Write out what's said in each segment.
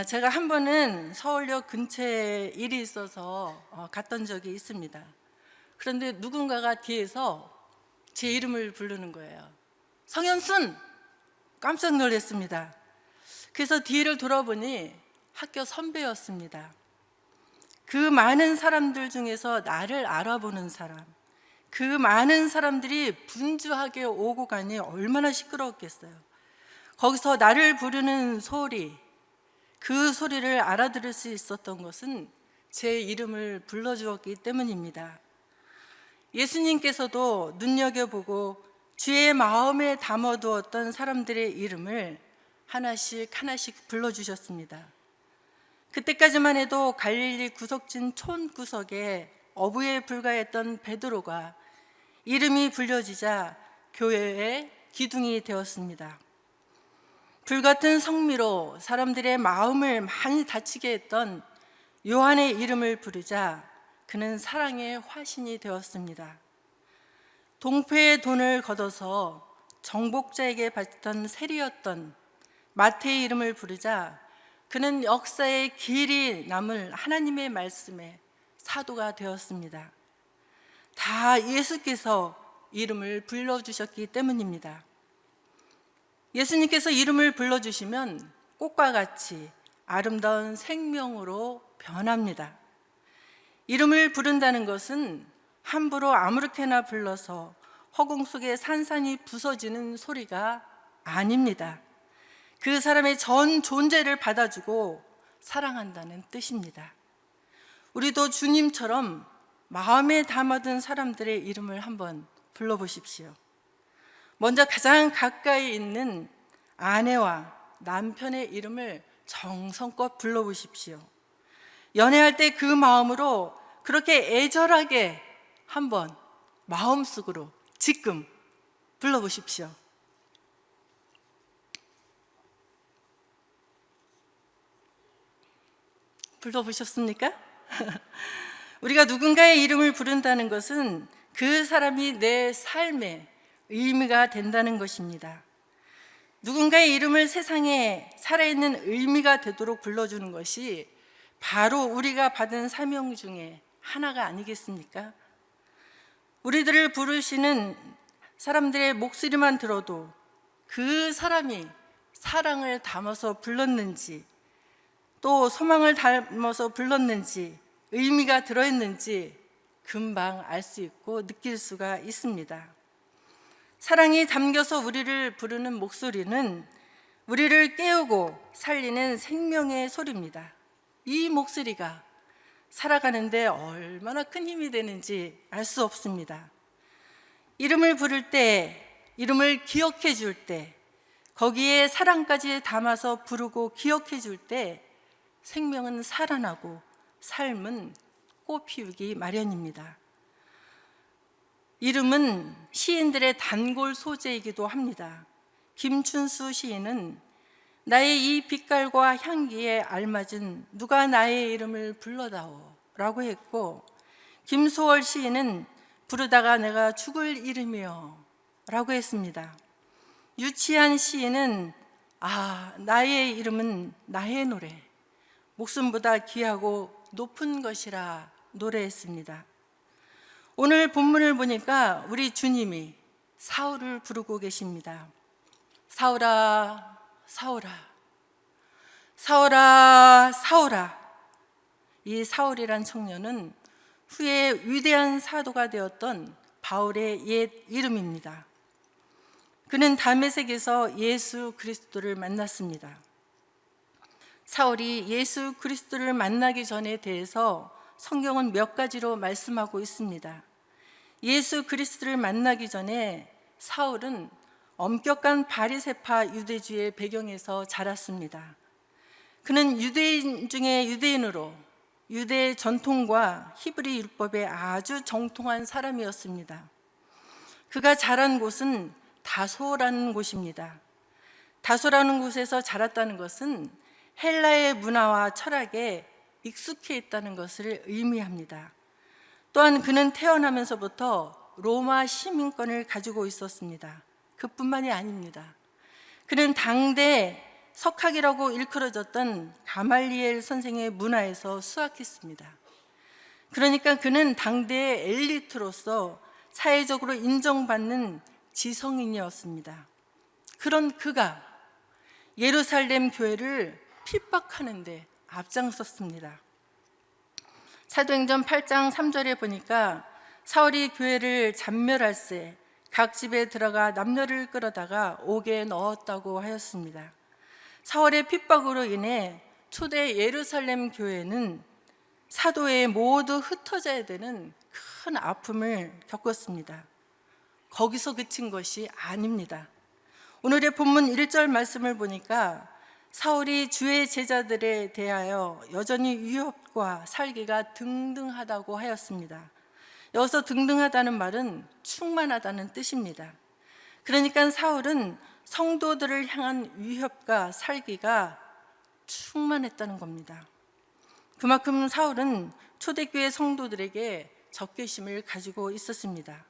제가 한 번은 서울역 근처에 일이 있어서 갔던 적이 있습니다. 그런데 누군가가 뒤에서 제 이름을 부르는 거예요. 성현순! 깜짝 놀랐습니다. 그래서 뒤를 돌아보니 학교 선배였습니다. 그 많은 사람들 중에서 나를 알아보는 사람, 그 많은 사람들이 분주하게 오고 가니 얼마나 시끄러웠겠어요. 거기서 나를 부르는 소리, 그 소리를 알아들을 수 있었던 것은 제 이름을 불러주었기 때문입니다. 예수님께서도 눈여겨보고 주의 마음에 담아두었던 사람들의 이름을 하나씩 하나씩 불러주셨습니다. 그때까지만 해도 갈릴리 구석진 촌구석에 어부에 불과했던 베드로가 이름이 불려지자 교회의 기둥이 되었습니다. 불같은 성미로 사람들의 마음을 많이 다치게 했던 요한의 이름을 부르자 그는 사랑의 화신이 되었습니다. 동패의 돈을 걷어서 정복자에게 바쳤던 세리였던 마태의 이름을 부르자 그는 역사의 길이 남을 하나님의 말씀에 사도가 되었습니다. 다 예수께서 이름을 불러주셨기 때문입니다. 예수님께서 이름을 불러주시면 꽃과 같이 아름다운 생명으로 변합니다. 이름을 부른다는 것은 함부로 아무렇게나 불러서 허공 속에 산산이 부서지는 소리가 아닙니다. 그 사람의 전 존재를 받아주고 사랑한다는 뜻입니다. 우리도 주님처럼 마음에 담아둔 사람들의 이름을 한번 불러보십시오. 먼저 가장 가까이 있는 아내와 남편의 이름을 정성껏 불러보십시오. 연애할 때 그 마음으로 그렇게 애절하게 한번 마음속으로 지금 불러보십시오. 불러보셨습니까? 우리가 누군가의 이름을 부른다는 것은 그 사람이 내 삶의 의미가 된다는 것입니다. 누군가의 이름을 세상에 살아있는 의미가 되도록 불러주는 것이 바로 우리가 받은 사명 중에 하나가 아니겠습니까? 우리들을 부르시는 사람들의 목소리만 들어도 그 사람이 사랑을 담아서 불렀는지, 또 소망을 담아서 불렀는지, 의미가 들어있는지 금방 알 수 있고 느낄 수가 있습니다. 사랑이 담겨서 우리를 부르는 목소리는 우리를 깨우고 살리는 생명의 소리입니다. 이 목소리가 살아가는데 얼마나 큰 힘이 되는지 알 수 없습니다. 이름을 부를 때, 이름을 기억해 줄 때, 거기에 사랑까지 담아서 부르고 기억해 줄 때 생명은 살아나고 삶은 꽃 피우기 마련입니다. 이름은 시인들의 단골 소재이기도 합니다. 김춘수 시인은 나의 이 빛깔과 향기에 알맞은 누가 나의 이름을 불러다오 라고 했고, 김소월 시인은 부르다가 내가 죽을 이름이여 라고 했습니다. 유치한 시인은 나의 이름은 나의 노래, 목숨보다 귀하고 높은 것이라 노래했습니다. 오늘 본문을 보니까 우리 주님이 사울을 부르고 계십니다. 사울아, 사울아, 사울아, 사울아. 이 사울이란 청년은 후에 위대한 사도가 되었던 바울의 옛 이름입니다. 그는 다메섹에서 예수 그리스도를 만났습니다. 사울이 예수 그리스도를 만나기 전에 대해서 성경은 몇 가지로 말씀하고 있습니다. 예수 그리스도를 만나기 전에 사울은 엄격한 바리새파 유대주의 배경에서 자랐습니다. 그는 유대인 중에 유대인으로 유대 전통과 히브리 율법에 아주 정통한 사람이었습니다. 그가 자란 곳은 다소라는 곳입니다. 다소라는 곳에서 자랐다는 것은 헬라의 문화와 철학에 익숙해 있다는 것을 의미합니다. 또한 그는 태어나면서부터 로마 시민권을 가지고 있었습니다. 그뿐만이 아닙니다. 그는 당대 석학이라고 일컬어졌던 가말리엘 선생의 문화에서 수학했습니다. 그러니까 그는 당대의 엘리트로서 사회적으로 인정받는 지성인이었습니다. 그런 그가 예루살렘 교회를 핍박하는 데 앞장섰습니다. 사도행전 8장 3절에 보니까 사울이 교회를 잔멸할세 각 집에 들어가 남녀를 끌어다가 옥에 넣었다고 하였습니다. 사울의 핍박으로 인해 초대 예루살렘 교회는 사도에 모두 흩어져야 되는 큰 아픔을 겪었습니다. 거기서 그친 것이 아닙니다. 오늘의 본문 1절 말씀을 보니까 사울이 주의 제자들에 대하여 여전히 위협과 살기가 등등하다고 하였습니다. 여기서 등등하다는 말은 충만하다는 뜻입니다. 그러니까 사울은 성도들을 향한 위협과 살기가 충만했다는 겁니다. 그만큼 사울은 초대교회 성도들에게 적개심을 가지고 있었습니다.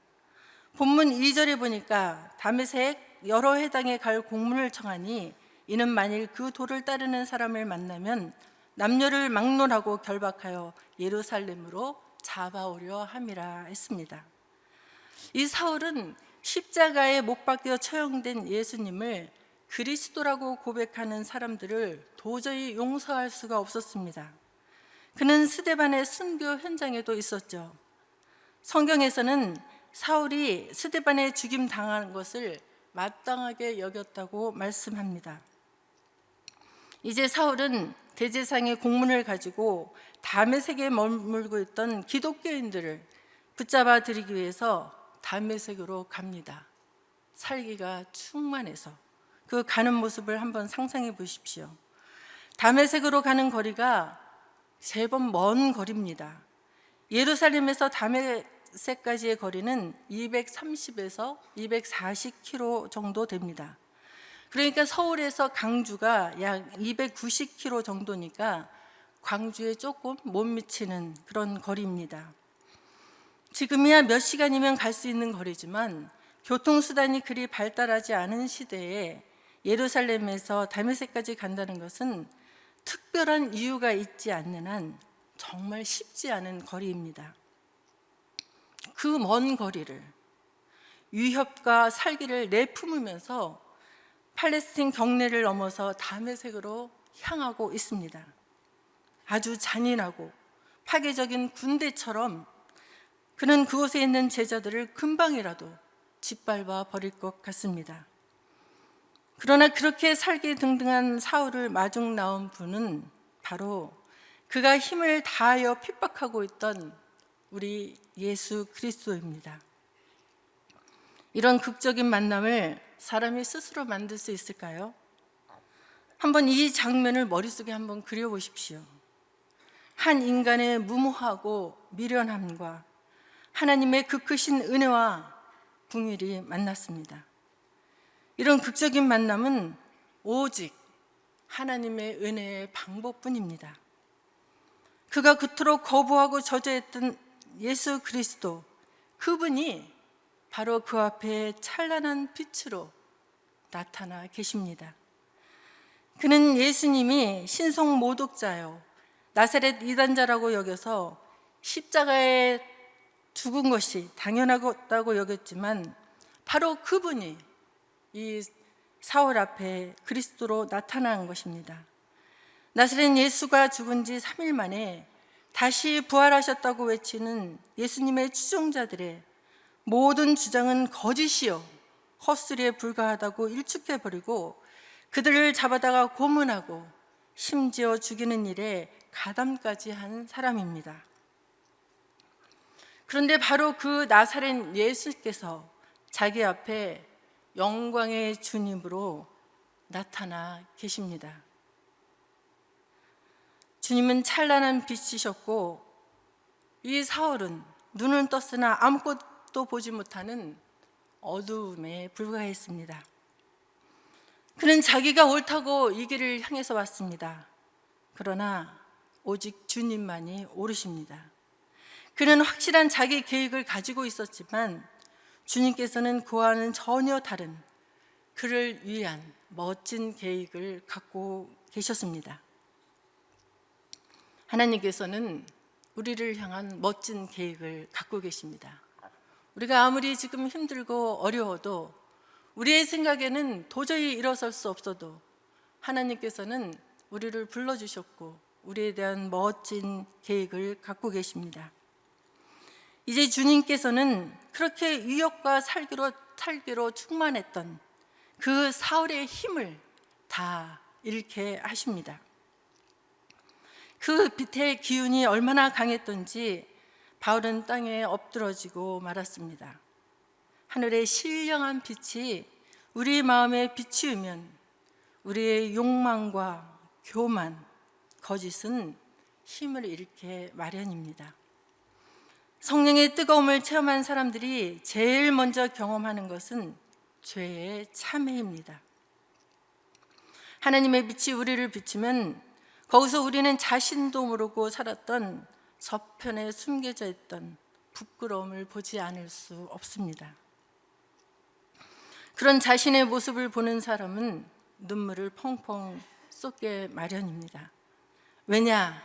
본문 2절에 보니까 다메섹 여러 회당에 갈 공문을 청하니 이는 만일 그 도를 따르는 사람을 만나면 남녀를 막론하고 결박하여 예루살렘으로 잡아오려 함이라 했습니다. 이 사울은 십자가에 못 박혀 처형된 예수님을 그리스도라고 고백하는 사람들을 도저히 용서할 수가 없었습니다. 그는 스데반의 순교 현장에도 있었죠. 성경에서는 사울이 스데반에 죽임 당한 것을 마땅하게 여겼다고 말씀합니다. 이제 사울은 대제사장의 공문을 가지고 다메섹에 머물고 있던 기독교인들을 붙잡아 들이기 위해서 다메섹으로 갑니다. 살기가 충만해서 그 가는 모습을 한번 상상해 보십시오. 다메섹으로 가는 거리가 제법 먼 거리입니다. 예루살렘에서 다메섹까지의 거리는 230에서 240km 정도 됩니다. 그러니까 서울에서 강주가 약 290km 정도니까 광주에 조금 못 미치는 그런 거리입니다. 지금이야 몇 시간이면 갈 수 있는 거리지만 교통수단이 그리 발달하지 않은 시대에 예루살렘에서 다메섹까지 간다는 것은 특별한 이유가 있지 않는 한 정말 쉽지 않은 거리입니다. 그 먼 거리를 위협과 살기를 내뿜으면서 팔레스틴 경내를 넘어서 다메섹으로 향하고 있습니다. 아주 잔인하고 파괴적인 군대처럼 그는 그곳에 있는 제자들을 금방이라도 짓밟아 버릴 것 같습니다. 그러나 그렇게 살기 등등한 사울을 마중 나온 분은 바로 그가 힘을 다하여 핍박하고 있던 우리 예수 그리스도입니다. 이런 극적인 만남을 사람이 스스로 만들 수 있을까요? 한번 이 장면을 머릿속에 한번 그려보십시오. 한 인간의 무모하고 미련함과 하나님의 그 크신 은혜와 궁일이 만났습니다. 이런 극적인 만남은 오직 하나님의 은혜의 방법뿐입니다. 그가 그토록 거부하고 저주했던 예수 그리스도, 그분이 바로 그 앞에 찬란한 빛으로 나타나 계십니다. 그는 예수님이 신성 모독자요 나사렛 이단자라고 여겨서 십자가에 죽은 것이 당연하다고 여겼지만 바로 그분이 이 사울 앞에 그리스도로 나타난 것입니다. 나사렛 예수가 죽은 지 3일 만에 다시 부활하셨다고 외치는 예수님의 추종자들의 모든 주장은 거짓이요 헛소리에 불과하다고 일축해버리고 그들을 잡아다가 고문하고 심지어 죽이는 일에 가담까지 한 사람입니다. 그런데 바로 그 나사렛 예수께서 자기 앞에 영광의 주님으로 나타나 계십니다. 주님은 찬란한 빛이셨고 이 사울은 눈은 떴으나 아무것도 보지 못하는 어두움에 불과했습니다. 그는 자기가 옳다고 이 길을 향해서 왔습니다. 그러나 오직 주님만이 옳으십니다. 그는 확실한 자기 계획을 가지고 있었지만 주님께서는 그와는 전혀 다른 그를 위한 멋진 계획을 갖고 계셨습니다. 하나님께서는 우리를 향한 멋진 계획을 갖고 계십니다. 우리가 아무리 지금 힘들고 어려워도, 우리의 생각에는 도저히 일어설 수 없어도 하나님께서는 우리를 불러주셨고 우리에 대한 멋진 계획을 갖고 계십니다. 이제 주님께서는 그렇게 위협과 살기로 충만했던 그 사울의 힘을 다 잃게 하십니다. 그 빛의 기운이 얼마나 강했던지 바울은 땅에 엎드러지고 말았습니다. 하늘의 신령한 빛이 우리 마음에 비추면 우리의 욕망과 교만, 거짓은 힘을 잃게 마련입니다. 성령의 뜨거움을 체험한 사람들이 제일 먼저 경험하는 것은 죄의 참회입니다. 하나님의 빛이 우리를 비추면 거기서 우리는 자신도 모르고 살았던 저편에 숨겨져 있던 부끄러움을 보지 않을 수 없습니다. 그런 자신의 모습을 보는 사람은 눈물을 펑펑 쏟게 마련입니다. 왜냐?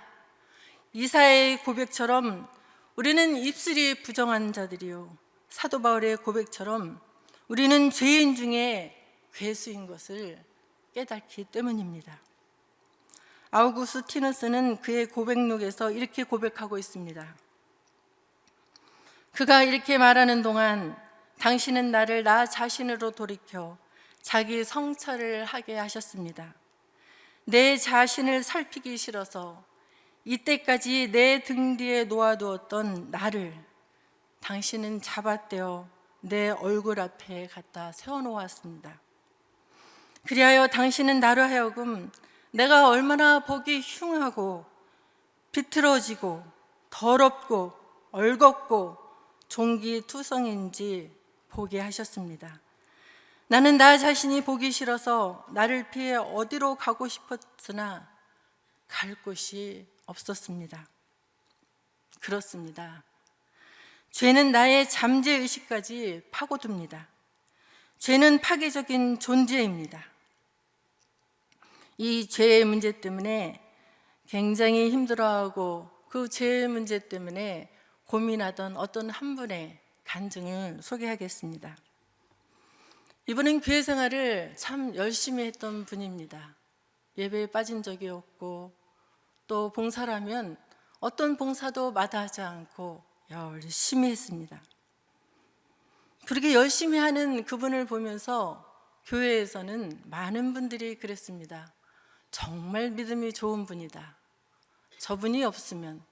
이사야의 고백처럼 우리는 입술이 부정한 자들이요, 사도 바울의 고백처럼 우리는 죄인 중에 괴수인 것을 깨닫기 때문입니다. 아우구스티누스는 그의 고백록에서 이렇게 고백하고 있습니다. 그가 이렇게 말하는 동안 당신은 나를 나 자신으로 돌이켜 자기 성찰을 하게 하셨습니다. 내 자신을 살피기 싫어서 이때까지 내 등 뒤에 놓아두었던 나를 당신은 잡아떼어 내 얼굴 앞에 갖다 세워놓았습니다. 그리하여 당신은 나로 하여금 내가 얼마나 보기 흉하고 비틀어지고 더럽고 얼겁고 종기투성인지 보게 하셨습니다. 나는 나 자신이 보기 싫어서 나를 피해 어디로 가고 싶었으나 갈 곳이 없었습니다. 그렇습니다. 죄는 나의 잠재의식까지 파고듭니다. 죄는 파괴적인 존재입니다. 이 죄의 문제 때문에 굉장히 힘들어하고 그 죄의 문제 때문에 고민하던 어떤 한 분의 간증을 소개하겠습니다. 이분은 교회 생활을 참 열심히 했던 분입니다. 예배에 빠진 적이 없고 또 봉사라면 어떤 봉사도 마다하지 않고 열심히 했습니다. 그렇게 열심히 하는 그분을 보면서 교회에서는 많은 분들이 그랬습니다. 정말 믿음이 좋은 분이다. 저분이 없으면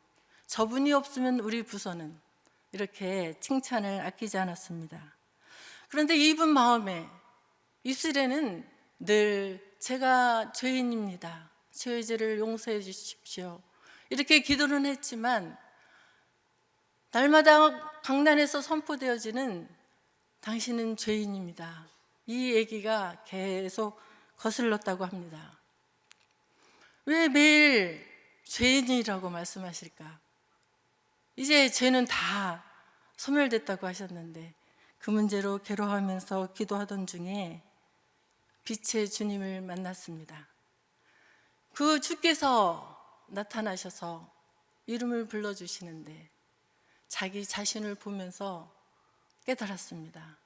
우리 부서는, 이렇게 칭찬을 아끼지 않았습니다. 그런데 이분 마음에, 입술에는 늘 제가 죄인입니다. 저의 죄를 용서해 주십시오. 이렇게 기도는 했지만 날마다 강단에서 선포되어지는 당신은 죄인입니다. 이 얘기가 계속 거슬렀다고 합니다. 왜 매일 죄인이라고 말씀하실까? 이제 죄는 다 소멸됐다고 하셨는데 그 문제로 괴로워하면서 기도하던 중에 빛의 주님을 만났습니다. 그 주께서 나타나셔서 이름을 불러주시는데 자기 자신을 보면서 깨달았습니다.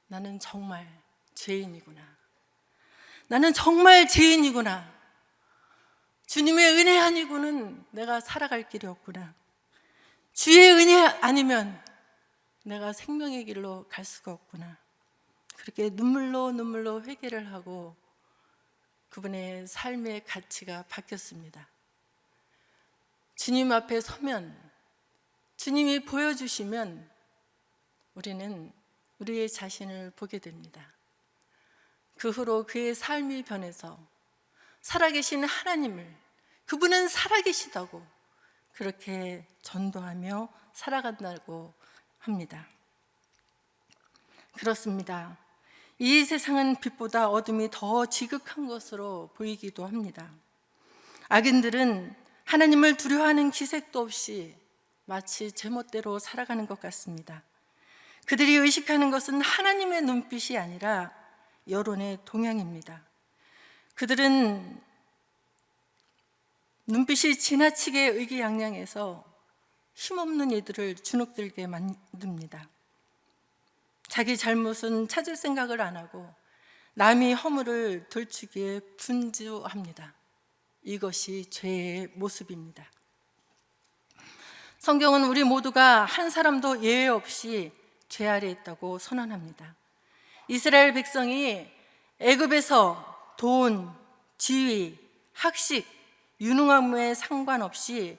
나는 정말 죄인이구나. 나는 정말 죄인이구나. 주님의 은혜 아니고는 내가 살아갈 길이 없구나. 주의 은혜 아니면 내가 생명의 길로 갈 수가 없구나. 그렇게 눈물로 회개를 하고 그분의 삶의 가치가 바뀌었습니다. 주님 앞에 서면, 주님이 보여주시면 우리는 우리의 자신을 보게 됩니다. 그 후로 그의 삶이 변해서 살아계신 하나님을, 그분은 살아계시다고 그렇게 전도하며 살아간다고 합니다. 그렇습니다. 이 세상은 빛보다 어둠이 더 지극한 것으로 보이기도 합니다. 악인들은 하나님을 두려워하는 기색도 없이 마치 제멋대로 살아가는 것 같습니다. 그들이 의식하는 것은 하나님의 눈빛이 아니라 여론의 동향입니다. 그들은 눈빛이 지나치게 의기양양해서 힘없는 이들을 주눅들게 만듭니다. 자기 잘못은 찾을 생각을 안 하고 남이 허물을 들추기에 분주합니다. 이것이 죄의 모습입니다. 성경은 우리 모두가 한 사람도 예외 없이 죄 아래 있다고 선언합니다. 이스라엘 백성이 애굽에서 돈, 지위, 학식, 유능함에 상관없이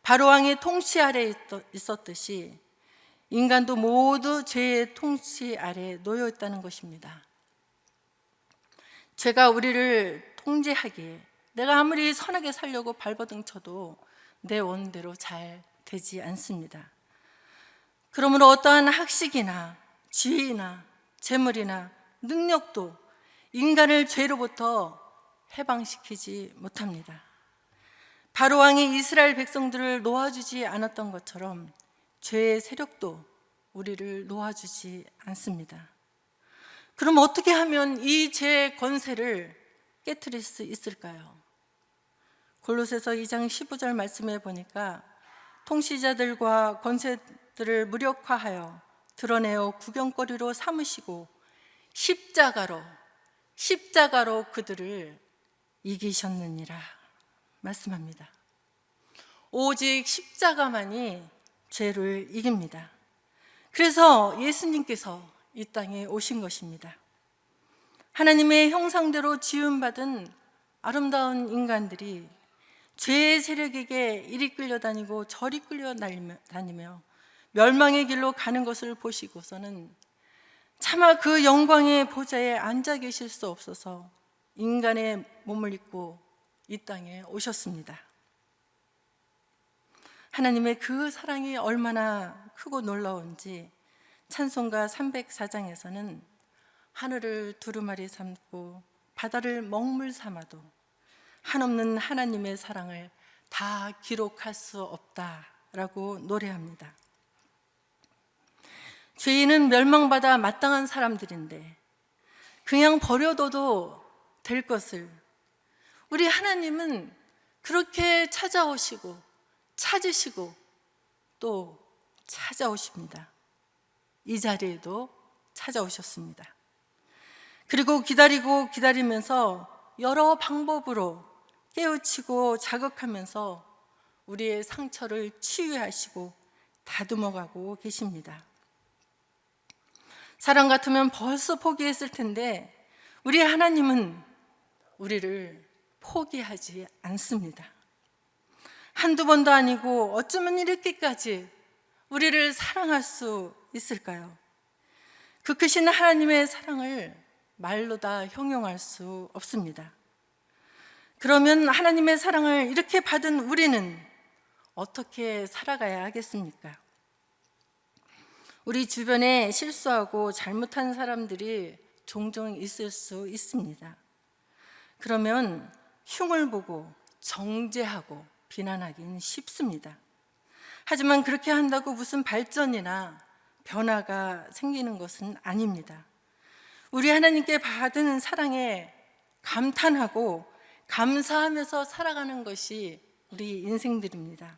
바로왕의 통치 아래 있었듯이 인간도 모두 죄의 통치 아래 놓여 있다는 것입니다. 죄가 우리를 통제하기에 내가 아무리 선하게 살려고 발버둥 쳐도 내 원대로 잘 되지 않습니다. 그러므로 어떠한 학식이나 지위나 재물이나 능력도 인간을 죄로부터 해방시키지 못합니다. 바로왕이 이스라엘 백성들을 놓아주지 않았던 것처럼 죄의 세력도 우리를 놓아주지 않습니다. 그럼 어떻게 하면 이 죄의 권세를 깨트릴 수 있을까요? 골로새서 2장 15절 말씀에 보니까 통치자들과 권세들을 무력화하여 드러내어 구경거리로 삼으시고 십자가로 그들을 이기셨느니라 말씀합니다. 오직 십자가만이 죄를 이깁니다. 그래서 예수님께서 이 땅에 오신 것입니다. 하나님의 형상대로 지음받은 아름다운 인간들이 죄의 세력에게 이리 끌려다니고 저리 끌려다니며 멸망의 길로 가는 것을 보시고서는 차마 그 영광의 보좌에 앉아 계실 수 없어서 인간의 몸을 입고 이 땅에 오셨습니다. 하나님의 그 사랑이 얼마나 크고 놀라운지 찬송가 304장에서는 하늘을 두루마리 삼고 바다를 먹물 삼아도 한없는 하나님의 사랑을 다 기록할 수 없다라고 노래합니다. 죄인은 멸망받아 마땅한 사람들인데 그냥 버려둬도 될 것을 우리 하나님은 그렇게 찾아오시고 찾으시고 또 찾아오십니다. 이 자리에도 찾아오셨습니다. 그리고 기다리면서 여러 방법으로 깨우치고 자극하면서 우리의 상처를 치유하시고 다듬어가고 계십니다. 사람 같으면 벌써 포기했을 텐데 우리 하나님은 우리를 포기하지 않습니다. 한두 번도 아니고 어쩌면 이렇게까지 우리를 사랑할 수 있을까요? 그 크신 하나님의 사랑을 말로 다 형용할 수 없습니다. 그러면 하나님의 사랑을 이렇게 받은 우리는 어떻게 살아가야 하겠습니까? 우리 주변에 실수하고 잘못한 사람들이 종종 있을 수 있습니다. 그러면 흉을 보고 정죄하고 비난하기는 쉽습니다. 하지만 그렇게 한다고 무슨 발전이나 변화가 생기는 것은 아닙니다. 우리 하나님께 받은 사랑에 감탄하고 감사하면서 살아가는 것이 우리 인생들입니다.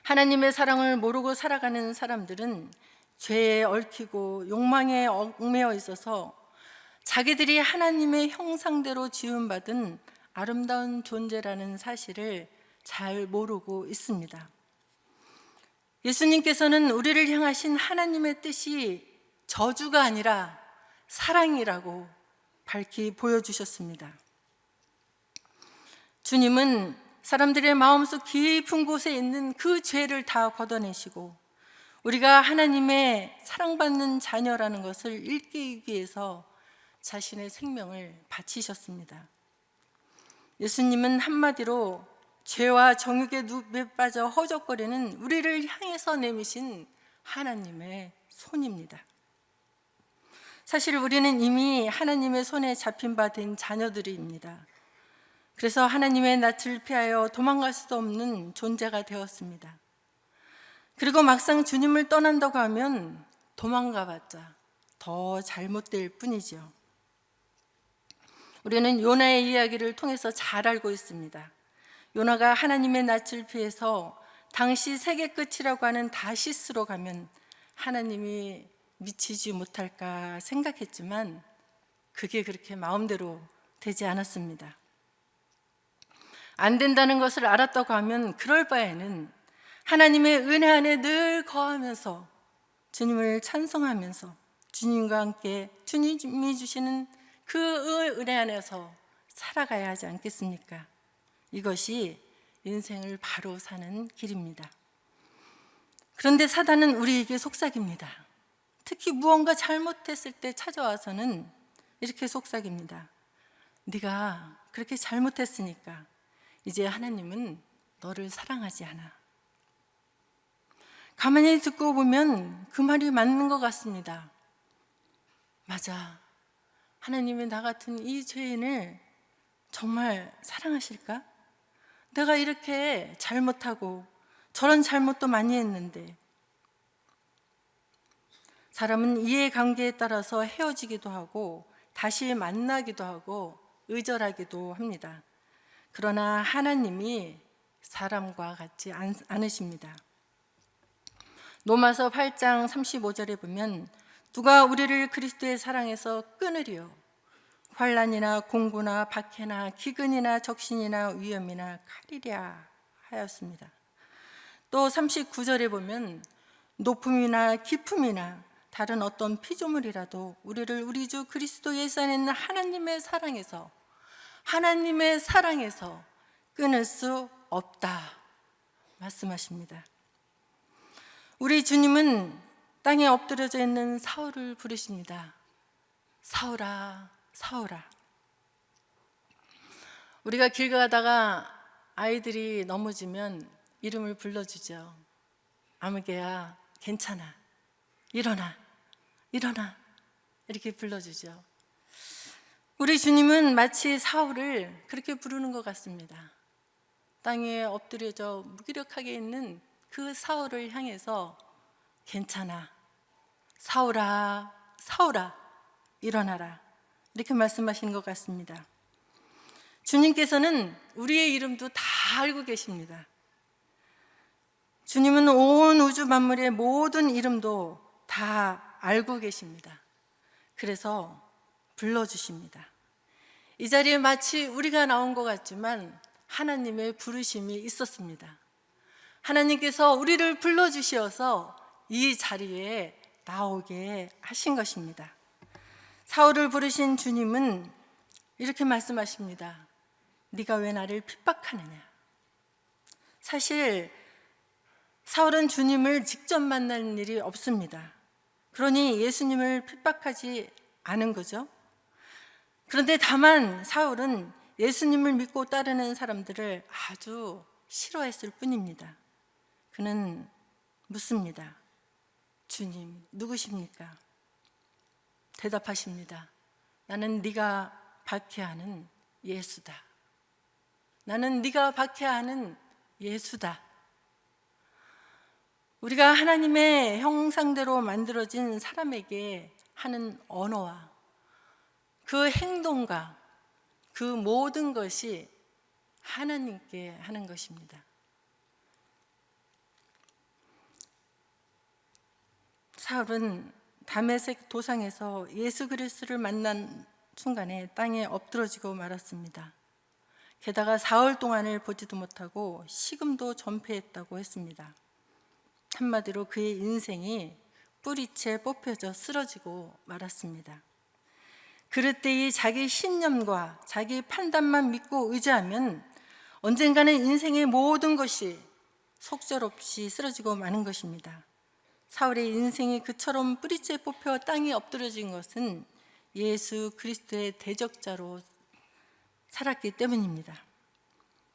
하나님의 사랑을 모르고 살아가는 사람들은 죄에 얽히고 욕망에 얽매여 있어서 자기들이 하나님의 형상대로 지음받은 아름다운 존재라는 사실을 잘 모르고 있습니다. 예수님께서는 우리를 향하신 하나님의 뜻이 저주가 아니라 사랑이라고 밝히 보여주셨습니다. 주님은 사람들의 마음속 깊은 곳에 있는 그 죄를 다 걷어내시고 우리가 하나님의 사랑받는 자녀라는 것을 일깨우기 위해서 자신의 생명을 바치셨습니다. 예수님은 한마디로 죄와 정욕의 늪에 빠져 허적거리는 우리를 향해서 내미신 하나님의 손입니다. 사실 우리는 이미 하나님의 손에 잡힌 바 된 자녀들입니다. 그래서 하나님의 낯을 피하여 도망갈 수도 없는 존재가 되었습니다. 그리고 막상 주님을 떠난다고 하면 도망가봤자 더 잘못될 뿐이죠. 우리는 요나의 이야기를 통해서 잘 알고 있습니다. 요나가 하나님의 낯을 피해서 당시 세계 끝이라고 하는 다시스로 가면 하나님이 미치지 못할까 생각했지만 그게 그렇게 마음대로 되지 않았습니다. 안 된다는 것을 알았다고 하면 그럴 바에는 하나님의 은혜 안에 늘 거하면서 주님을 찬송하면서 주님과 함께 주님이 주시는 그 은혜 안에서 살아가야 하지 않겠습니까? 이것이 인생을 바로 사는 길입니다. 그런데 사단은 우리에게 속삭입니다. 특히 무언가 잘못했을 때 찾아와서는 이렇게 속삭입니다. 네가 그렇게 잘못했으니까 이제 하나님은 너를 사랑하지 않아. 가만히 듣고 보면 그 말이 맞는 것 같습니다. 맞아. 하나님이 나 같은 이 죄인을 정말 사랑하실까? 내가 이렇게 잘못하고 저런 잘못도 많이 했는데. 사람은 이해관계에 따라서 헤어지기도 하고 다시 만나기도 하고 의절하기도 합니다. 그러나 하나님이 사람과 같지 않으십니다. 로마서 8장 35절에 보면 누가 우리를 그리스도의 사랑에서 끊으리요? 환난이나 공고나 박해나 기근이나 적신이나 위험이나 칼이랴 하였습니다. 또 39절에 보면 높음이나 깊음이나 다른 어떤 피조물이라도 우리를 우리 주 그리스도 예수 안에 있는 하나님의 사랑에서 끊을 수 없다 말씀하십니다. 우리 주님은 땅에 엎드려져 있는 사울을 부르십니다. 사울아, 사울아. 우리가 길 가다가 아이들이 넘어지면 이름을 불러주죠. 아무개야, 괜찮아. 일어나, 일어나. 이렇게 불러주죠. 우리 주님은 마치 사울을 그렇게 부르는 것 같습니다. 땅에 엎드려져 무기력하게 있는 그 사울을 향해서 괜찮아. 사울아, 사울아, 일어나라. 이렇게 말씀하시는 것 같습니다. 주님께서는 우리의 이름도 다 알고 계십니다. 주님은 온 우주 만물의 모든 이름도 다 알고 계십니다. 그래서 불러주십니다. 이 자리에 마치 우리가 나온 것 같지만 하나님의 부르심이 있었습니다. 하나님께서 우리를 불러주셔서 이 자리에 나오게 하신 것입니다. 사울을 부르신 주님은 이렇게 말씀하십니다. 네가 왜 나를 핍박하느냐? 사실 사울은 주님을 직접 만난 일이 없습니다. 그러니 예수님을 핍박하지 않은 거죠. 그런데 다만 사울은 예수님을 믿고 따르는 사람들을 아주 싫어했을 뿐입니다. 그는 묻습니다. 주님, 누구십니까? 대답하십니다. 나는 네가 박해하는 예수다. 나는 네가 박해하는 예수다. 우리가 하나님의 형상대로 만들어진 사람에게 하는 언어와 그 행동과 그 모든 것이 하나님께 하는 것입니다. 사울은 다메섹 도상에서 예수 그리스도를 만난 순간에 땅에 엎드러지고 말았습니다. 게다가 사흘 동안을 보지도 못하고 식음도 전폐했다고 했습니다. 한마디로 그의 인생이 뿌리채 뽑혀져 쓰러지고 말았습니다. 그릇되이 자기 신념과 자기 판단만 믿고 의지하면 언젠가는 인생의 모든 것이 속절없이 쓰러지고 마는 것입니다. 사울의 인생이 그처럼 뿌리채 뽑혀 땅에 엎드려진 것은 예수 그리스도의 대적자로 살았기 때문입니다.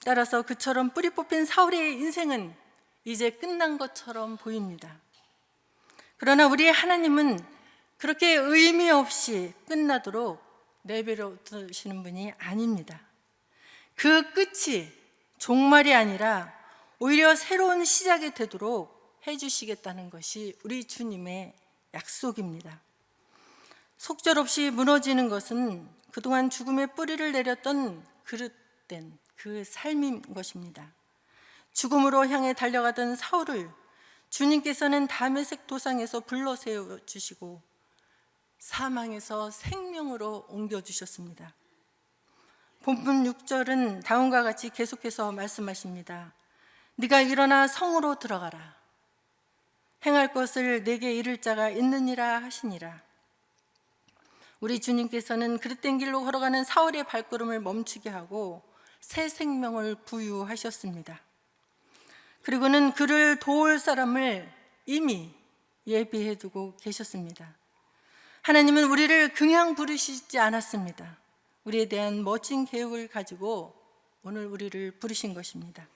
따라서 그처럼 뿌리 뽑힌 사울의 인생은 이제 끝난 것처럼 보입니다. 그러나 우리 하나님은 그렇게 의미 없이 끝나도록 내버려 두시는 분이 아닙니다. 그 끝이 종말이 아니라 오히려 새로운 시작이 되도록 해주시겠다는 것이 우리 주님의 약속입니다. 속절없이 무너지는 것은 그동안 죽음의 뿌리를 내렸던 그릇된 그 삶인 것입니다. 죽음으로 향해 달려가던 사울을 주님께서는 다메섹 도상에서 불러 세워 주시고 사망에서 생명으로 옮겨 주셨습니다. 본문 6절은 다음과 같이 계속해서 말씀하십니다. 네가 일어나 성으로 들어가라. 행할 것을 내게 이를 자가 있느니라 하시니라. 우리 주님께서는 그릇된 길로 걸어가는 사울의 발걸음을 멈추게 하고 새 생명을 부유하셨습니다. 그리고는 그를 도울 사람을 이미 예비해 두고 계셨습니다. 하나님은 우리를 그냥 부르시지 않았습니다. 우리에 대한 멋진 계획을 가지고 오늘 우리를 부르신 것입니다.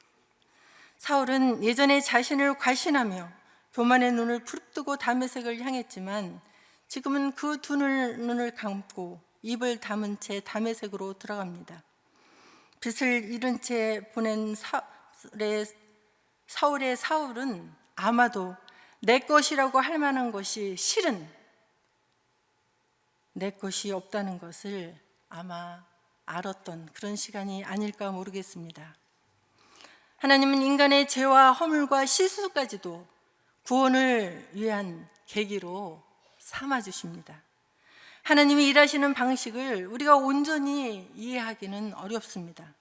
사울은 예전에 자신을 괄신하며 교만의 눈을 부릅뜨고 다메섹을 향했지만 지금은 그 두 눈을 감고 입을 다문 채 다메섹으로 들어갑니다. 빛을 잃은 채 보낸 사울의 사울은 아마도 내 것이라고 할 만한 것이 실은 내 것이 없다는 것을 아마 알았던 그런 시간이 아닐까 모르겠습니다. 하나님은 인간의 죄와 허물과 실수까지도 구원을 위한 계기로 삼아주십니다. 하나님이 일하시는 방식을 우리가 온전히 이해하기는 어렵습니다.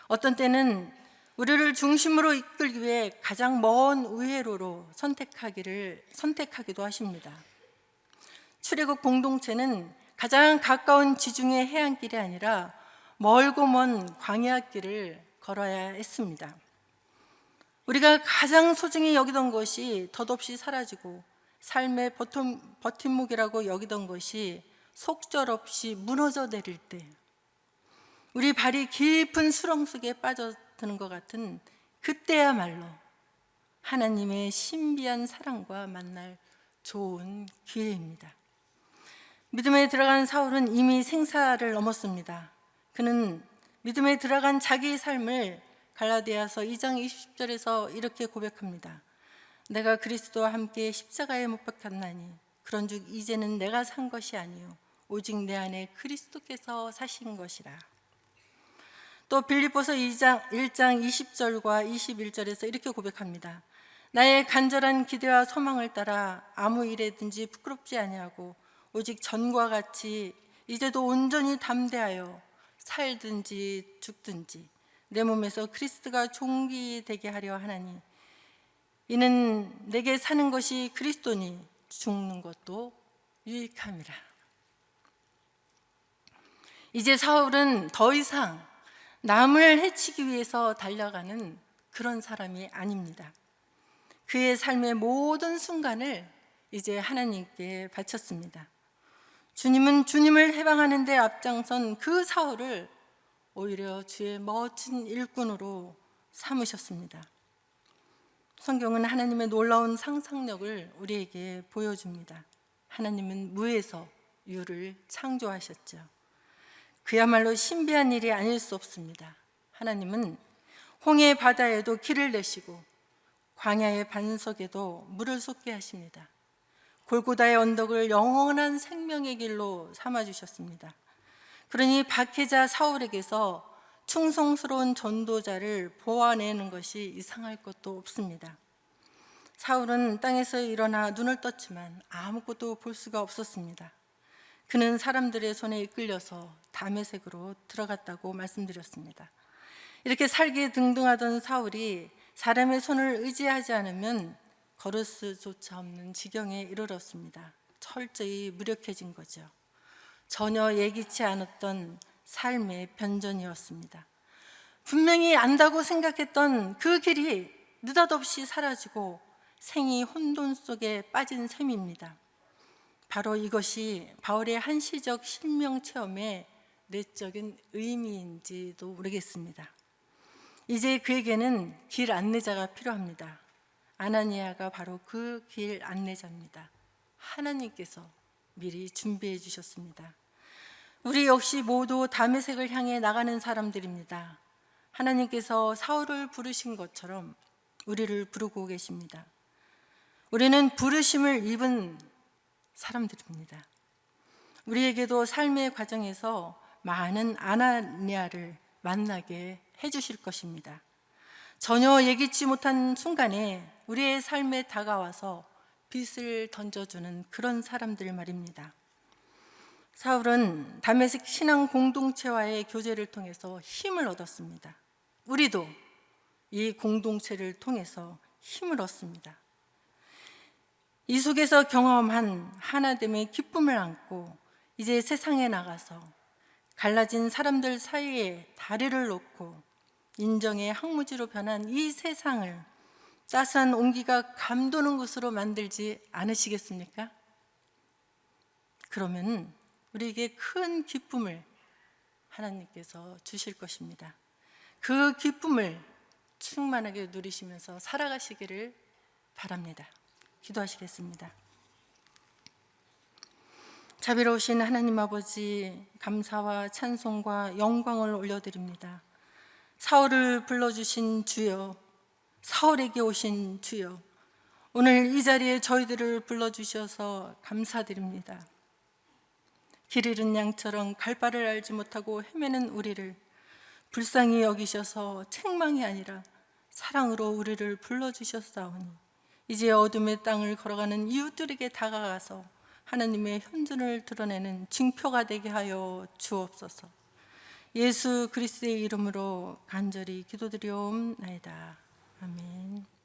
어떤 때는 우리를 중심으로 이끌기 위해 가장 먼 우회로로 선택하기도 하십니다. 출애굽 공동체는 가장 가까운 지중해 해안길이 아니라 멀고 먼 광야길을 걸어야 했습니다. 우리가 가장 소중히 여기던 것이 덧없이 사라지고 삶의 버팀목이라고 여기던 것이 속절없이 무너져 내릴 때 우리 발이 깊은 수렁 속에 빠져드는 것 같은 그때야말로 하나님의 신비한 사랑과 만날 좋은 기회입니다. 믿음에 들어간 사울은 이미 생사를 넘었습니다. 그는 믿음에 들어간 자기의 삶을 갈라디아서 2장 20절에서 이렇게 고백합니다. 내가 그리스도와 함께 십자가에 못 박혔나니 그런즉 이제는 내가 산 것이 아니요 오직 내 안에 그리스도께서 사신 것이라. 또 빌립보서 1장 20절과 21절에서 이렇게 고백합니다. 나의 간절한 기대와 소망을 따라 아무 일에든지 부끄럽지 아니하고 오직 전과 같이 이제도 온전히 담대하여 살든지 죽든지 내 몸에서 그리스도가 존귀되게 하려 하나니 이는 내게 사는 것이 그리스도니 죽는 것도 유익함이라. 이제 사울은 더 이상 남을 해치기 위해서 달려가는 그런 사람이 아닙니다. 그의 삶의 모든 순간을 이제 하나님께 바쳤습니다. 주님은 주님을 해방하는 데 앞장선 그 사울을 오히려 주의 멋진 일꾼으로 삼으셨습니다. 성경은 하나님의 놀라운 상상력을 우리에게 보여줍니다. 하나님은 무에서 유를 창조하셨죠. 그야말로 신비한 일이 아닐 수 없습니다. 하나님은 홍해 바다에도 길을 내시고 광야의 반석에도 물을 솟게 하십니다. 골고다의 언덕을 영원한 생명의 길로 삼아주셨습니다. 그러니 박해자 사울에게서 충성스러운 전도자를 보아내는 것이 이상할 것도 없습니다. 사울은 땅에서 일어나 눈을 떴지만 아무것도 볼 수가 없었습니다. 그는 사람들의 손에 이끌려서 다메섹으로 들어갔다고 말씀드렸습니다. 이렇게 살기 등등하던 사울이 사람의 손을 의지하지 않으면 걸을 수조차 없는 지경에 이르렀습니다. 철저히 무력해진 거죠. 전혀 예기치 않았던 삶의 변전이었습니다. 분명히 안다고 생각했던 그 길이 느닷없이 사라지고 생이 혼돈 속에 빠진 셈입니다. 바로 이것이 바울의 한시적 실명 체험의 내적인 의미인지도 모르겠습니다. 이제 그에게는 길 안내자가 필요합니다. 아나니아가 바로 그 길 안내자입니다. 하나님께서 미리 준비해 주셨습니다. 우리 역시 모두 다메섹을 향해 나가는 사람들입니다. 하나님께서 사울을 부르신 것처럼 우리를 부르고 계십니다. 우리는 부르심을 입은 사람들입니다. 우리에게도 삶의 과정에서 많은 아나니아를 만나게 해주실 것입니다. 전혀 예기치 못한 순간에 우리의 삶에 다가와서 빛을 던져주는 그런 사람들 말입니다. 사울은 다메섹 신앙 공동체와의 교제를 통해서 힘을 얻었습니다. 우리도 이 공동체를 통해서 힘을 얻습니다. 이 속에서 경험한 하나됨의 기쁨을 안고 이제 세상에 나가서 갈라진 사람들 사이에 다리를 놓고 인정의 항무지로 변한 이 세상을 따스한 온기가 감도는 곳으로 만들지 않으시겠습니까? 그러면 우리에게 큰 기쁨을 하나님께서 주실 것입니다. 그 기쁨을 충만하게 누리시면서 살아가시기를 바랍니다. 기도하시겠습니다. 자비로우신 하나님 아버지, 감사와 찬송과 영광을 올려드립니다. 사울을 불러주신 주여, 사울에게 오신 주여, 오늘 이 자리에 저희들을 불러주셔서 감사드립니다. 길 잃은 양처럼 갈 바를 알지 못하고 헤매는 우리를 불쌍히 여기셔서 책망이 아니라 사랑으로 우리를 불러주셨사오니 이제 어둠의 땅을 걸어가는 이웃들에게 다가가서 하나님의 현존을 드러내는 징표가 되게 하여 주옵소서. 예수 그리스도의 이름으로 간절히 기도드리옵나이다. 아멘.